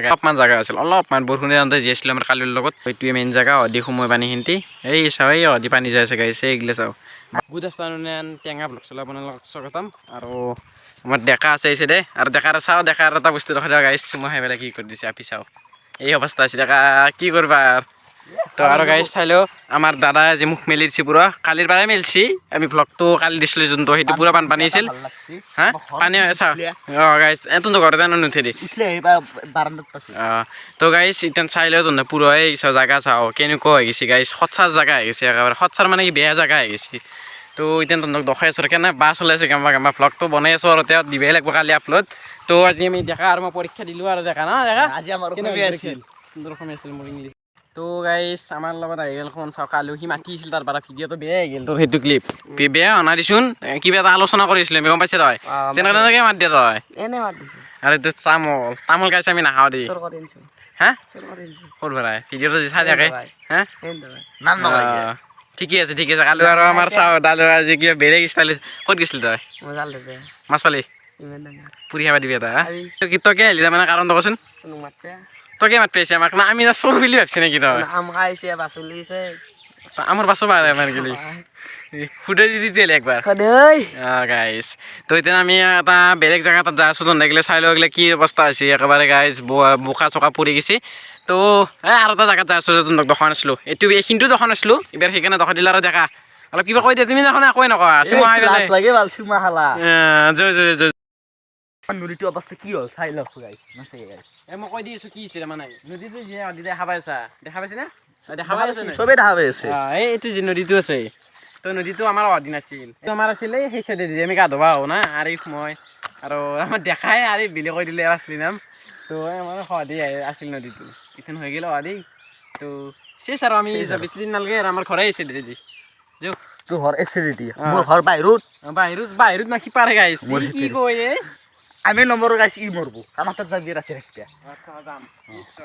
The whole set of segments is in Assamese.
অলপমান জাগা আছিল অলপমান বৰষুণে যাওঁতে যি আছিলে আমাৰ কালিৰ লগত এইটোৱে মেইন জাগা অধি সময় পানী সিহঁতি এই চাওঁ এই অধি পানী যাই আছে গাইছে এইগিলা চাওঁ গুড আফটাৰনুন এণ্ড টেঙা ব্লগ চলা আপোনালোকক স্বাগতম আৰু আমাৰ ডেকা আছে এই চাইডে আৰু ডেকাৰ চাওঁ ডেকাৰ এটা বস্তু দেখা দিয়া গাইছ মই সেই পেলাই কি কৰি দিছে আপি চাওঁ এই অৱস্থা আছে ডেকা কি কৰিবা তো আৰু গাইছ চাইলেও আমাৰ দাদা আজি মুখ মেলি দিছে পুৰা কালিৰ পৰাই মেলিছি আমি ব্লগটো কালি দিছিলোঁ যোনটো সেইটো পুৰা বানপানী আছিল হা পানী চাওঁ অঁ গাইছ তোৰ ঘৰতে নুঠে দি তো গাইছ এতিয়া চাইলেও তোৰ পুৰা এই জাগা চাওঁ কেনেকুৱা হৈ গৈছে গাইছ সৎচাৰ জাগা হৈ গৈছে একেবাৰে সৎচাৰ মানে কি বেয়া জাগা হৈ গৈছে তো এতিয়া তহঁতক দেখাই আছোঁ কেনে বাছ ওলাইছে কেম্বা ব্লগটো বনাই আছোঁ আৰু তেওঁ দিবই লাগিব কালি আপলোড তো আজি আমি দেখা আৰু মই পৰীক্ষা দিলোঁ আৰু দেখা ন দেখা আজি আমাৰ সুন্দৰ অসমীয়া আছিল মোৰ ইংলিছ তো গাইছ আমাৰ লগত আহি গ'ল কোন চাওঁ কালিও সি মাতিছিল তাৰ পৰা ভিডিঅ'টো বেয়া হৈ গ'ল তোৰ সেইটো ক্লিপ বেয়া অনা দিছোন কিবা এটা আলোচনা কৰিছিলোঁ আমি গম পাইছে তই তেনেকৈ তেনেকৈ মাত দিয়া তই এনে মাত দিছোঁ আৰু এইটো তামোল গাইছে আমি নাখাওঁ দেই হা সৰু ভৰাই ভিডিঅ'টো যি চাই থাকে হা ঠিকে আছে কালি আৰু আমাৰ চাওঁ দাদা আজি কিবা বেলেগ ষ্টাইল ক'ত গৈছিলি তই মাছ পালি পুৰি খাব দিবি এটা তই কে আহিলি তাৰমানে কাৰণটো কচোন তই কে মাত পাইছে আমাক না আমি চোৰ বুলি ভাবছি নেকি তই আমাৰ বাছো পাৰে আমাৰ গেলি সুধে দি দিলে একবাৰ গাইছ তো এতিয়া আমি এটা বেলেগ জেগা তাত যাই আছোঁ তহঁতে চাই লৈ গ'লে কি অৱস্থা হৈছে একেবাৰে গাইছ বোকা চকা পৰি গৈছে তো আৰু এটা জেগাত যাই আছোঁ তহঁতক দেখা নাছিলোঁ এইখিনিতো দেখা নাছিলোঁ এইবাৰ সেইকাৰণে দেখা দিলে আৰু দেখা অলপ কিবা কৈ দিয়া তুমি দেখোন একোৱে নকৰা নদীটো অৱস্থা কি হ'ল চাই লওক গাইছ মই কৈ দি আছোঁ কি হৈছে মানে নদীটো যে দেখা পাইছা দেখা পাইছে নে দেখা পাই আছে চবেই দেখা পাই আছে এইটো যে নদীটো আছে তো নদীটো আমাৰ অদিন আছিল আমাৰ আছিলে সেই চাইডে দি আমি গা ধুবা আহোঁ না আৰু মই আৰু আমাৰ দেখাই আৰু বিলে কৈ দিলে আছিলি নাম তো আমাৰ সহদি আছিল নদীটো ইথান হৈ গ'ল অহাদি তো চেছ আৰু আমি বেছি দিন নালাগে আৰু আমাৰ ঘৰে আহিছে দিদি যাওক তোৰ ঘৰ এছে দিদি মোৰ ঘৰ বাহিৰত না সিপাৰে গাইছে কি কয় আমি নম্বৰ গাইছ ই মৰব আমাৰ তাত যাবি ৰাতি ৰাখিয়া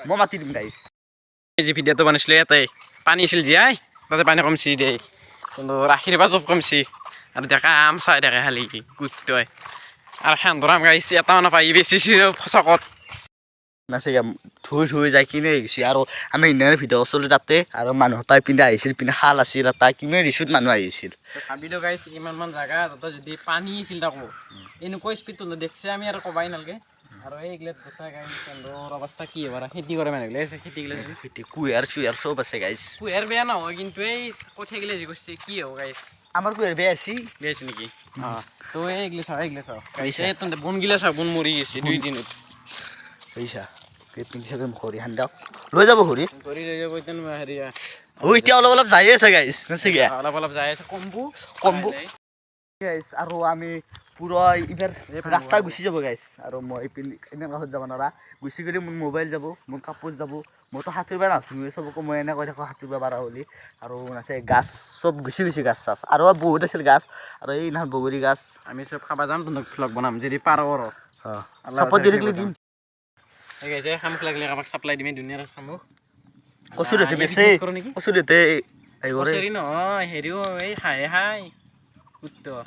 মই মাতি দিম গাইছ এই যে ভিডিঅ'টো বনাইছিলোঁ ইয়াতে পানী আছিল জীয়াই তাতে পানী কমছি দেই কিন্তু ৰাখিৰ পাছত কমছি আৰু ডেকা আম চাই থাকে খালি গুটই আৰু সেন্দৰ আম গাইছে এটাও নাপায় বেচিছে চকত নাছে ধুই যাই কিনে আহিছে আৰু আমি সিদিনা ভিডিঅ' কৰিছিলোঁ তাতে আৰু মানুহ পাই পিন্ধি আহিছিল পিন্ধি শাল আছিল এটা কিমান ৰিচুত মানুহ আহিছিল ভাবিলোঁ গাইছ ইমানমান জেগা তাতে যদি পানী আছিল তাকো এনেকুৱা স্পীডটো দেখছে আমি আৰু ক'বাই নালাগে আৰু এইগিলাত গোটা গাইছ কেন্দ্ৰৰ অৱস্থা কি হ'ব খেতি কৰে মানুহগিলা খেতি কুঁহিয়াৰ চুহিয়াৰ চব আছে গাইছ কুঁহিয়াৰ বেয়া নহয় কিন্তু এই কঠিয়াগিলা যি কৰিছে কি হ'ব গাইছ আমাৰ কুঁহিয়াৰ বেয়া আছে নেকি অঁ তো এইগিলা চাওঁ গাইছে তহঁতে বনগিলা চাওঁ বন মৰি গৈছে 2 দিনত পইচা পিন্ধি চাগে খৰি খান দিয়ক লৈ যাব খৰি লৈ যাব এতিয়া হেৰি এতিয়া অলপ যাই আছে গাইছ নাছে অলপ যাই আছে কম্বু গাইছ আৰু আমি পুৰা এইবাৰ ৰাস্তা গুচি যাব গাইছ আৰু মই ইমান কাষত যাব নোৱাৰা গুচি গ'লে মোৰ মোবাইল যাব মোৰ কাপোৰ যাব মইতো সাঁতুৰিব নাজানো চবকো মই এনে কৈ থাকোঁ সাঁতুৰিব পাৰা বুলি আৰু নাছে গাছ চব গুচি গৈছে গাছ চাছ আৰু বহুত আছিল গাছ আৰু এই নহয় বগৰী গাছ আমি চব খাব যাম তহঁতক ভ্লগ বনাম যদি পাৰ চাপত দি থাকিলে দিম এই গাইছে খামুক লাগিলে আমাক চাপ্লাই দিমে ধুনীয়া খামুক কচুৰিতে বেছে কচুৰিতে কচুৰি নহয় হেৰিও এই হাই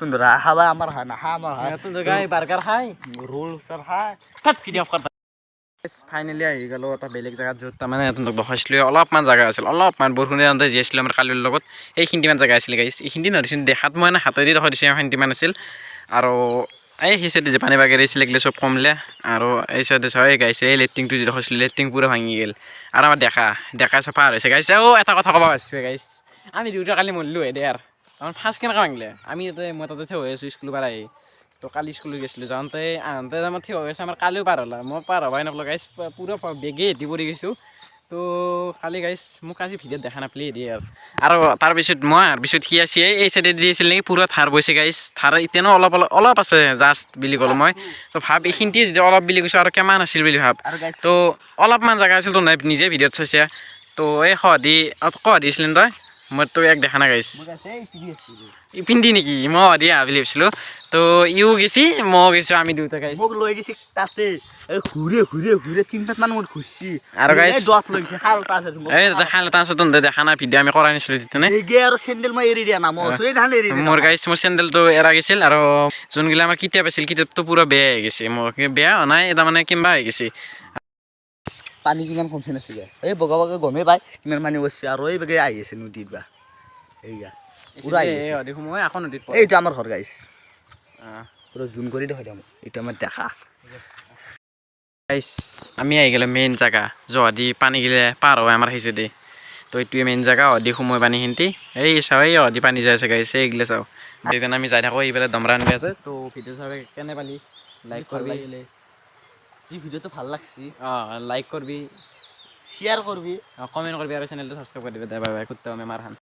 তোমরা খাবা আমার হা না আমার হা তোমরা গাই বার্গার খাই রোল সব খাই ফাট ভিডিও করতা ফাইনালি আহি গ'লো এটা বেলেগ জেগাত য'ত তাৰমানে তহঁতক দেখাইছিলোঁ অলপমান জেগা আছিল অলপমান বৰষুণে যাওঁতে যি আছিলে আমাৰ কালিৰ লগত এইখিনিমান জেগা আছিলে গাইছ এইখিনি নদিছিল দেখাত মই হাতেদি দেখাই দিছোঁ এইখিনিমান আছিল আৰু এই সেই চাইডে যে পানী বাগেৰে আছিলে এইগিলা চব কমলে আৰু এই চাইডে চাই গাইছে এই লেট্ৰিংটো যি দেখাইছিলোঁ লেট্ৰিং পূৰা ভাঙি গ'ল আৰু আমাৰ ডেকা চফা হৈছে গাইছে এটা কথা ক'ব পাৰিছোঁ গাইছ আমি দুয়োটা কালি মৰিলোঁ দে আৰু আমাৰ ফাৰ্ষ্ট কেনেকৈ ভাঙিলে আমি মই তাতে থিয় হৈ আছোঁ স্কুলৰ পৰা আহি তো কালি স্কুলত গৈছিলোঁ যাওঁতে আহোঁতে আমাৰ থিয় হৈ আছে আমাৰ কালিও পাৰ হ'লা মই পাৰ হ'বাই নাপালোঁ গাইছ পুৰা বেগে হেঁতি পৰি গৈছোঁ তো কালি গাইছ মোক আজি ভিডিঅ'ত দেখা নাপালি দিয়ে আৰু তাৰপিছত সি আছে এই চাইডে দি আছিল নেকি পুৰা ধাৰ বৈছে গাইছ ধাৰ এতিয়ানো অলপ আছে জাষ্ট বুলি ক'লোঁ মই তো ভাব এইখিনিতে যদি অলপ বুলি কৈছোঁ আৰু কিমান আছিল বুলি ভাব তো অলপমান জেগা আছিল তো নাই নিজে ভিডিঅ'ত চাইছে তো এই সহদি আছিলি তই মই তো এক দেখা না গাইছ ইপিন্দি নেকি মই দিয়া বুলি ভাবিছিলোঁ তো ইও গেছি মই গেছো আমি দুটা গাইছ মোক লৈ গেছি তাতে ঘূৰে ঘূৰে ঘূৰে 3-4 মান মোৰ ঘুৰছি আৰু গাইছ দত লৈ গেছি খালতা আছে এই তাতে খালতা আছে তো দেখা না ভিডিঅ' আমি কৰাই নিছিলোঁ তেনে এইগে আৰু চেন্ডেল মই এৰি দিয়া না মই সেই ধান এৰি মোৰ গাইছ মোৰ চেন্ডেলটো এৰা গৈছিল আৰু যোনগিলা আমাৰ কিতাপ আছিল কিতাপটো পুৰা বেয়া হৈ গৈছে মোৰ বেয়া হোৱা নাই এটা মানে কিম্বা হৈ গৈছে পানী কিমান কমছে নাছিলে এই বগা বগা গমেই পাই কিমান পানী গৈছে আৰু এই বেগে আহি আছে নদীত বা এইয়া পুৰা আহি আছে দেখো মই এখন নদীত এইটো আমাৰ ঘৰ গাইছ পুৰা জুম কৰি দেখাই দিম এইটো আমাৰ দেখা গাইছ আমি আহি গ'লো মেইন জেগা য'দি পানী গিলে পাৰ হয় আমাৰ সেই দি তো এইটোৱে মেইন জেগা অধি সময় পানী সিহঁতি এই চাওঁ এই অধি পানী যাই আছে গাইছে এইগিলা চাওঁ সেইকাৰণে আমি যাই থাকোঁ এইফালে দমৰা আনি আছে তো ভিডিঅ' চাব কেনে পালি লাইক কৰবি যি ভিডিঅ'টো ভাল লাগছি লাইক কৰবি শ্বেয়াৰ কৰবি কমেণ্ট কৰবি আৰু চেনেলটো ছাবস্ক্ৰাইব কৰি দিবি বাই বাই কুত্তা আমি মাৰ খান